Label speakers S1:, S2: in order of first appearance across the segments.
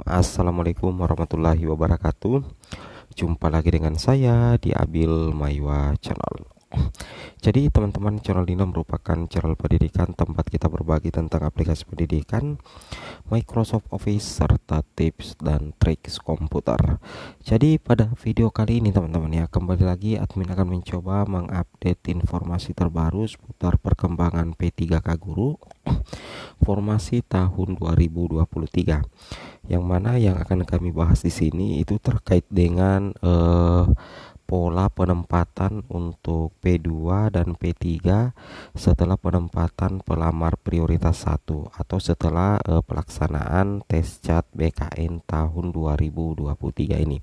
S1: Assalamualaikum warahmatullahi wabarakatuh. Jumpa lagi dengan saya di Abil Maiwa Channel. Jadi teman-teman, channel ini merupakan channel pendidikan tempat kita berbagi tentang aplikasi pendidikan, Microsoft Office, serta tips dan trik komputer. Jadi pada video kali ini teman-teman ya, kembali lagi admin akan mencoba mengupdate informasi terbaru seputar perkembangan P3K Guru formasi tahun 2023. Yang mana yang akan kami bahas di sini itu terkait dengan pola penempatan untuk P2 dan P3 setelah penempatan pelamar prioritas 1 atau setelah pelaksanaan tes CAT BKN tahun 2023 ini.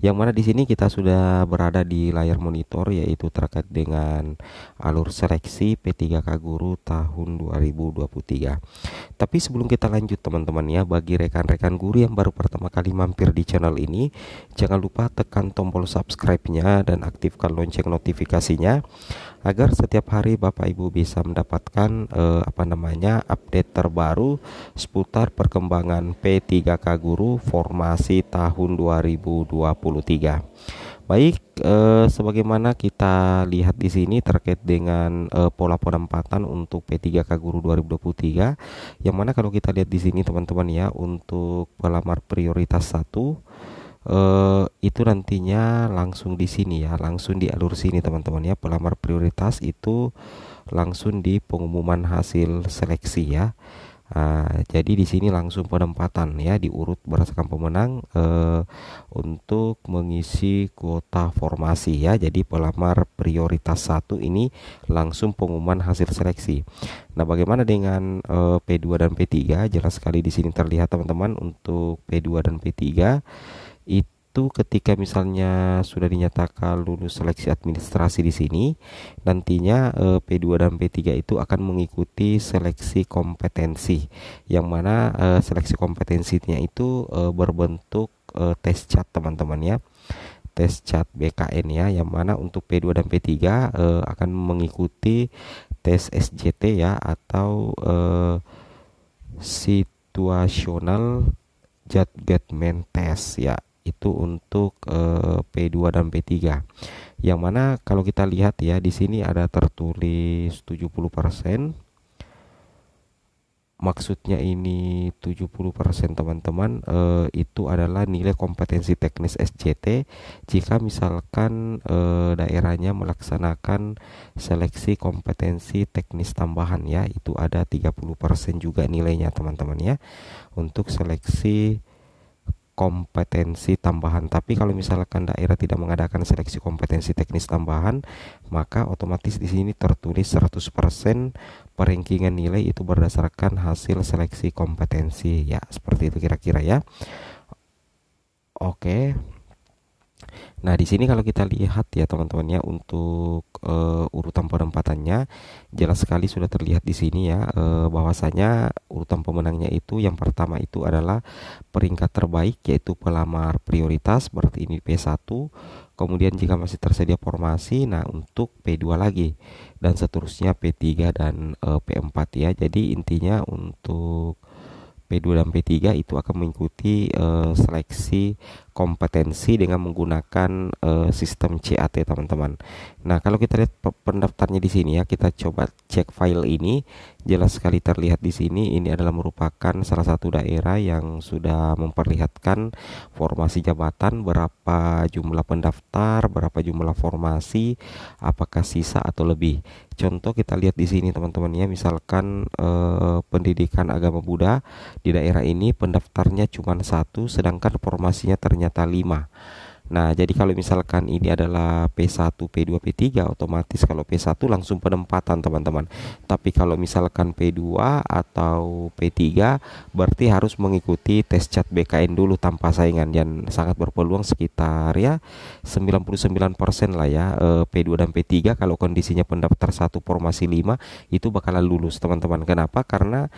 S1: Yang mana di sini kita sudah berada di layar monitor, yaitu terkait dengan alur seleksi P3K Guru tahun 2023. Tapi sebelum kita lanjut teman-teman ya, bagi rekan-rekan guru yang baru pertama kali mampir di channel ini, jangan lupa tekan tombol subscribe-nya dan aktifkan lonceng notifikasinya agar setiap hari Bapak Ibu bisa mendapatkan update terbaru seputar perkembangan P3K Guru formasi tahun 2023. Baik, sebagaimana kita lihat di sini terkait dengan pola penempatan untuk P3K Guru 2023, yang mana kalau kita lihat di sini teman-teman ya, untuk pelamar prioritas 1 itu nantinya langsung di sini ya, langsung di alur sini teman-teman ya. Pelamar prioritas itu langsung di pengumuman hasil seleksi ya. Jadi di sini langsung penempatan ya, diurut berdasarkan pemenang untuk mengisi kuota formasi ya. Jadi pelamar prioritas 1 ini langsung pengumuman hasil seleksi. Nah, bagaimana dengan P2 dan P3? Jelas sekali di sini terlihat teman-teman, untuk P2 dan P3 itu ketika misalnya sudah dinyatakan lulus seleksi administrasi di sini, nantinya P2 dan P3 itu akan mengikuti seleksi kompetensi, yang mana seleksi kompetensinya itu berbentuk tes CAT teman-teman ya, tes CAT BKN ya, yang mana untuk P2 dan P3 akan mengikuti tes SJT ya, atau situational judgment test ya, itu untuk P2 dan P3. Yang mana kalau kita lihat ya, di sini ada tertulis 70%. Maksudnya ini 70% teman-teman, itu adalah nilai kompetensi teknis SJT jika misalkan daerahnya melaksanakan seleksi kompetensi teknis tambahan ya, itu ada 30% juga nilainya teman-teman ya, untuk seleksi kompetensi tambahan. Tapi kalau misalkan daerah tidak mengadakan seleksi kompetensi teknis tambahan, maka otomatis di sini tertulis 100% perankingan nilai itu berdasarkan hasil seleksi kompetensi ya. Seperti itu kira-kira ya. Oke. Nah, di sini kalau kita lihat ya teman-teman ya, untuk urutan penempatannya jelas sekali sudah terlihat di sini ya, bahwasanya urutan pemenangnya itu yang pertama itu adalah peringkat terbaik, yaitu pelamar prioritas, berarti ini P1. Kemudian jika masih tersedia formasi, nah untuk P2 lagi, dan seterusnya P3 dan P4 ya. Jadi intinya untuk P2 dan P3 itu akan mengikuti seleksi kompetensi dengan menggunakan sistem CAT teman-teman. Nah, kalau kita lihat pendaftarnya di sini ya, kita coba cek file ini. Jelas sekali terlihat di sini, ini adalah merupakan salah satu daerah yang sudah memperlihatkan formasi jabatan, berapa jumlah pendaftar, berapa jumlah formasi, apakah sisa atau lebih. Contoh kita lihat di sini teman-teman ya, misalkan pendidikan agama Buddha di daerah ini pendaftarnya cuma 1, sedangkan formasinya ternyata 5. Nah, jadi kalau misalkan ini adalah P1, P2, P3, otomatis kalau P1 langsung penempatan teman-teman. Tapi kalau misalkan P2 atau P3, berarti harus mengikuti tes CAT BKN dulu tanpa saingan, dan sangat berpeluang sekitar ya 99% lah ya, P2 dan P3 kalau kondisinya pendaftar 1 formasi 5 itu bakalan lulus teman-teman. Kenapa? Karena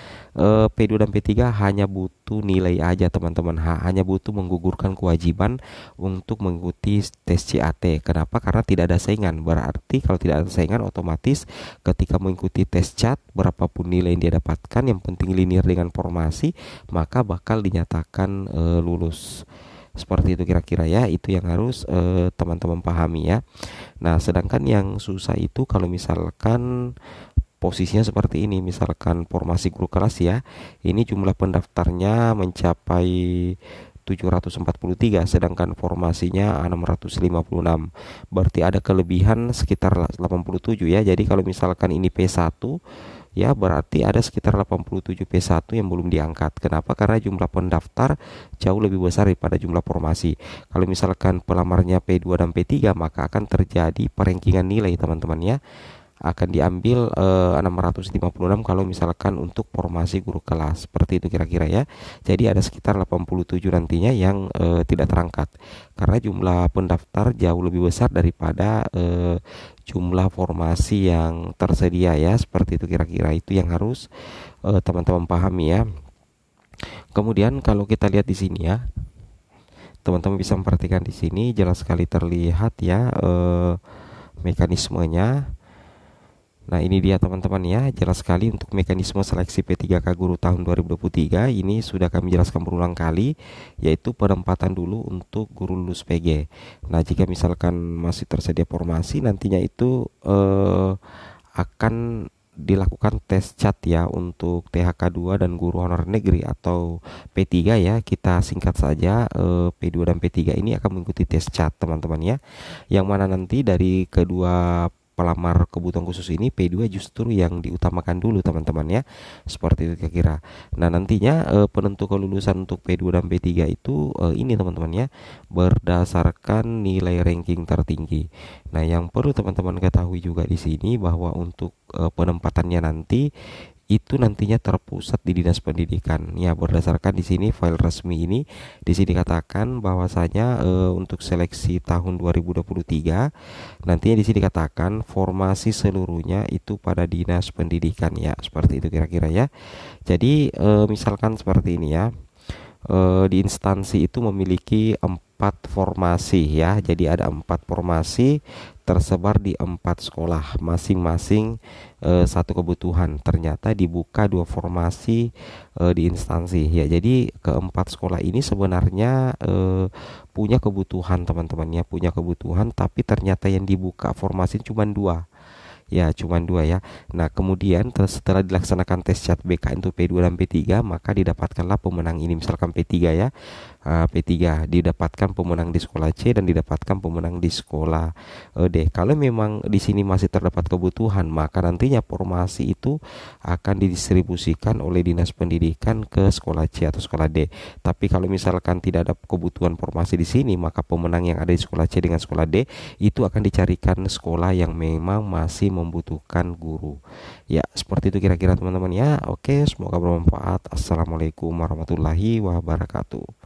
S1: P2 dan P3 hanya butuh nilai aja teman-teman, hanya butuh menggugurkan kewajiban untuk untuk mengikuti tes CAT. Kenapa? Karena tidak ada saingan. Berarti kalau tidak ada saingan, otomatis ketika mengikuti tes CAT, berapapun nilai yang dia dapatkan, yang penting linear dengan formasi, maka bakal dinyatakan lulus. Seperti itu kira-kira ya, itu yang harus teman-teman pahami ya. Nah, sedangkan yang susah itu kalau misalkan posisinya seperti ini, misalkan formasi guru kelas ya, ini jumlah pendaftarnya mencapai 743, sedangkan formasinya 656. Berarti ada kelebihan sekitar 87 ya. Jadi kalau misalkan ini P1 ya, berarti ada sekitar 87 P1 yang belum diangkat. Kenapa? Karena jumlah pendaftar jauh lebih besar daripada jumlah formasi. Kalau misalkan pelamarnya P2 dan P3, maka akan terjadi perengkingan nilai teman-teman ya. Akan diambil 656 kalau misalkan untuk formasi guru kelas. Seperti itu kira-kira ya. Jadi ada sekitar 87 nantinya yang tidak terangkat karena jumlah pendaftar jauh lebih besar daripada jumlah formasi yang tersedia ya. Seperti itu kira-kira, itu yang harus teman-teman pahami ya. Kemudian kalau kita lihat di sini ya, teman-teman bisa memperhatikan di sini jelas sekali terlihat ya mekanismenya. Nah, ini dia teman-teman ya, jelas sekali untuk mekanisme seleksi P3K Guru tahun 2023 ini sudah kami jelaskan berulang kali, yaitu penempatan dulu untuk guru lulus PG. Nah, jika misalkan masih tersedia formasi, nantinya itu akan dilakukan tes CAT ya untuk THK2 dan guru honor negeri atau P3 ya, kita singkat saja. P2 dan P3 ini akan mengikuti tes CAT teman-teman ya, yang mana nanti dari kedua pelamar kebutuhan khusus ini P2 justru yang diutamakan dulu teman-teman ya. Seperti itu kira-kira. Nah, nantinya penentu kelulusan untuk P2 dan P3 itu ini teman-teman ya, berdasarkan nilai ranking tertinggi. Nah, yang perlu teman-teman ketahui juga di sini bahwa untuk penempatannya nanti itu nantinya terpusat di Dinas Pendidikan. Ya, berdasarkan di sini file resmi ini, di sini dikatakan bahwasanya untuk seleksi tahun 2023 nantinya di sini dikatakan formasi seluruhnya itu pada Dinas Pendidikan ya. Seperti itu kira-kira ya. Jadi misalkan seperti ini ya. Di instansi itu memiliki 4 formasi ya. Jadi ada 4 formasi tersebar di 4 sekolah, masing-masing satu kebutuhan. Ternyata dibuka 2 formasi di instansi ya. Jadi keempat sekolah ini sebenarnya punya kebutuhan teman-teman ya, punya kebutuhan, tapi ternyata yang dibuka formasi cuma 2. Ya, cuma 2 ya. Nah, kemudian setelah dilaksanakan tes CAT BK untuk P2 dan P3, maka didapatkanlah pemenang ini. Misalkan P3 ya, P3 didapatkan pemenang di sekolah C dan didapatkan pemenang di sekolah D. Kalau memang di sini masih terdapat kebutuhan, maka nantinya formasi itu akan didistribusikan oleh Dinas Pendidikan ke sekolah C atau sekolah D. Tapi kalau misalkan tidak ada kebutuhan formasi di sini, maka pemenang yang ada di sekolah C dengan sekolah D itu akan dicarikan sekolah yang memang masih membutuhkan guru. Ya, seperti itu kira-kira teman-teman ya. Oke, semoga bermanfaat. Assalamualaikum warahmatullahi wabarakatuh.